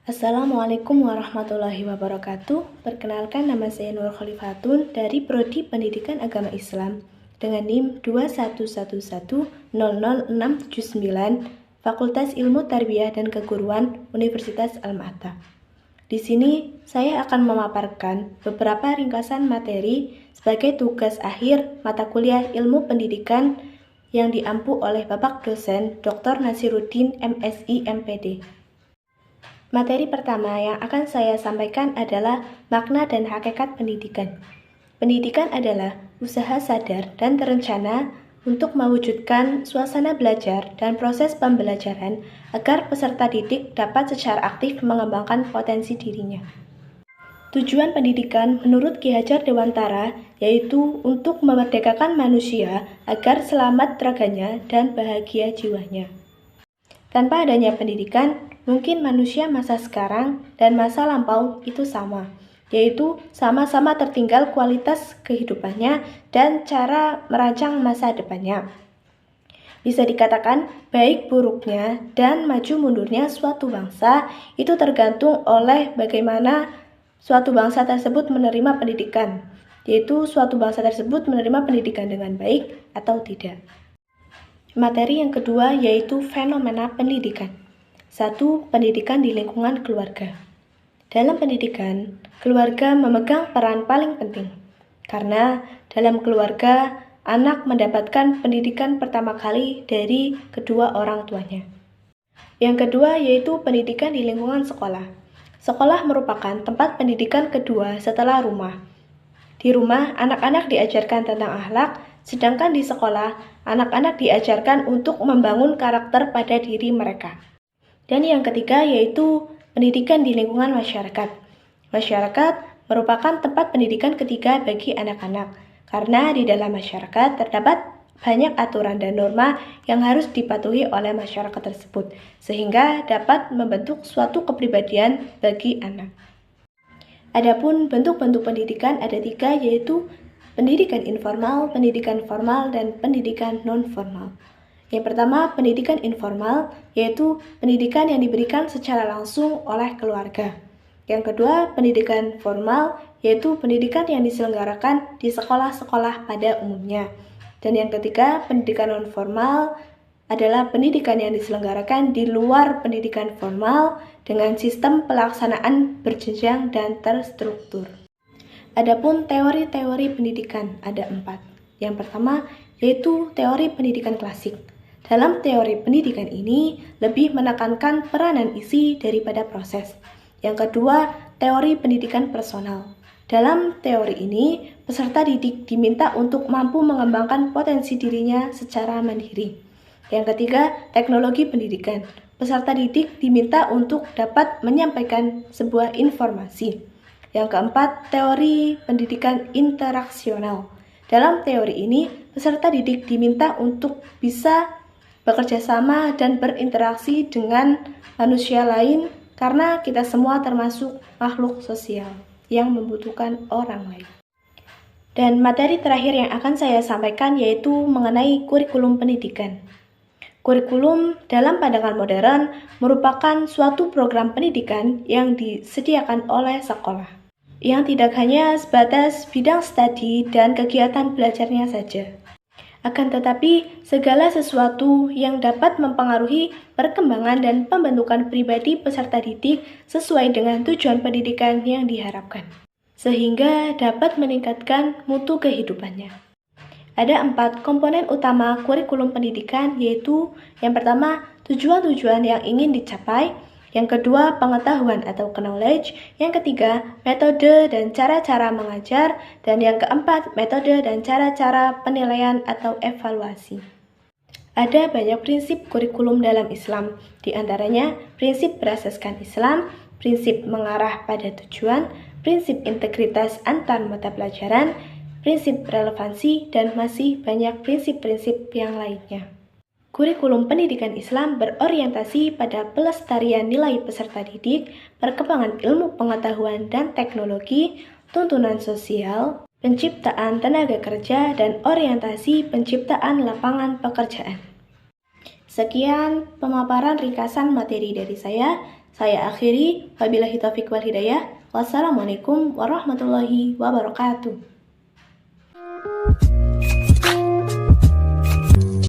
Assalamualaikum warahmatullahi wabarakatuh. Perkenalkan, nama saya Nur Khalifatun dari Prodi Pendidikan Agama Islam dengan NIM 211100679 Fakultas Ilmu Tarbiyah dan Keguruan Universitas Al-Ma'ata. Di sini saya akan memaparkan beberapa ringkasan materi sebagai tugas akhir mata kuliah Ilmu Pendidikan yang diampu oleh Bapak dosen Dr. Nasiruddin MSI MPD. Materi pertama yang akan saya sampaikan adalah makna dan hakikat pendidikan. Pendidikan adalah usaha sadar dan terencana untuk mewujudkan suasana belajar dan proses pembelajaran agar peserta didik dapat secara aktif mengembangkan potensi dirinya. Tujuan pendidikan menurut Ki Hajar Dewantara yaitu untuk memerdekakan manusia agar selamat raganya dan bahagia jiwanya. Tanpa adanya pendidikan, mungkin manusia masa sekarang dan masa lampau itu sama, yaitu sama-sama tertinggal kualitas kehidupannya dan cara merancang masa depannya. Bisa dikatakan, baik buruknya dan maju mundurnya suatu bangsa itu tergantung oleh bagaimana suatu bangsa tersebut menerima pendidikan, yaitu suatu bangsa tersebut menerima pendidikan dengan baik atau tidak. Materi yang kedua yaitu fenomena pendidikan. 1. Pendidikan di lingkungan keluarga. Dalam pendidikan, keluarga memegang peran paling penting, karena dalam keluarga, anak mendapatkan pendidikan pertama kali dari kedua orang tuanya. Yang kedua yaitu pendidikan di lingkungan sekolah. Sekolah merupakan tempat pendidikan kedua setelah rumah. Di rumah, anak-anak diajarkan tentang akhlak, sedangkan di sekolah, anak-anak diajarkan untuk membangun karakter pada diri mereka. Dan yang ketiga yaitu pendidikan di lingkungan masyarakat. Masyarakat merupakan tempat pendidikan ketiga bagi anak-anak, karena di dalam masyarakat terdapat banyak aturan dan norma yang harus dipatuhi oleh masyarakat tersebut, sehingga dapat membentuk suatu kepribadian bagi anak. Adapun bentuk-bentuk pendidikan ada 3, yaitu pendidikan informal, pendidikan formal, dan pendidikan non-formal. Yang pertama, pendidikan informal, yaitu pendidikan yang diberikan secara langsung oleh keluarga. Yang kedua, pendidikan formal, yaitu pendidikan yang diselenggarakan di sekolah-sekolah pada umumnya. Dan yang ketiga, pendidikan non-formal adalah pendidikan yang diselenggarakan di luar pendidikan formal dengan sistem pelaksanaan berjenjang dan terstruktur. Adapun teori-teori pendidikan ada 4. Yang pertama yaitu teori pendidikan klasik. Dalam teori pendidikan ini lebih menekankan peranan isi daripada proses. Yang kedua, teori pendidikan personal. Dalam teori ini, peserta didik diminta untuk mampu mengembangkan potensi dirinya secara mandiri. Yang ketiga, teknologi pendidikan. Peserta didik diminta untuk dapat menyampaikan sebuah informasi. Yang keempat, teori pendidikan interaksional. Dalam teori ini, peserta didik diminta untuk bisa bekerja sama dan berinteraksi dengan manusia lain karena kita semua termasuk makhluk sosial yang membutuhkan orang lain. Dan materi terakhir yang akan saya sampaikan yaitu mengenai kurikulum pendidikan. Kurikulum dalam pandangan modern merupakan suatu program pendidikan yang disediakan oleh sekolah, yang tidak hanya sebatas bidang studi dan kegiatan belajarnya saja. Akan tetapi, segala sesuatu yang dapat mempengaruhi perkembangan dan pembentukan pribadi peserta didik sesuai dengan tujuan pendidikan yang diharapkan, sehingga dapat meningkatkan mutu kehidupannya. Ada 4 komponen utama kurikulum pendidikan, yaitu yang pertama, tujuan-tujuan yang ingin dicapai. Yang kedua, pengetahuan atau knowledge. Yang ketiga, metode dan cara-cara mengajar. Dan yang keempat, metode dan cara-cara penilaian atau evaluasi. Ada banyak prinsip kurikulum dalam Islam, di antaranya prinsip berasaskan Islam, prinsip mengarah pada tujuan, prinsip integritas antar mata pelajaran, prinsip relevansi, dan masih banyak prinsip-prinsip yang lainnya. Kurikulum pendidikan Islam berorientasi pada pelestarian nilai peserta didik, perkembangan ilmu pengetahuan dan teknologi, tuntunan sosial, penciptaan tenaga kerja, dan orientasi penciptaan lapangan pekerjaan. Sekian pemaparan ringkasan materi dari saya. Saya akhiri. Wabillahi taufiq wal hidayah. Wassalamualaikum warahmatullahi wabarakatuh.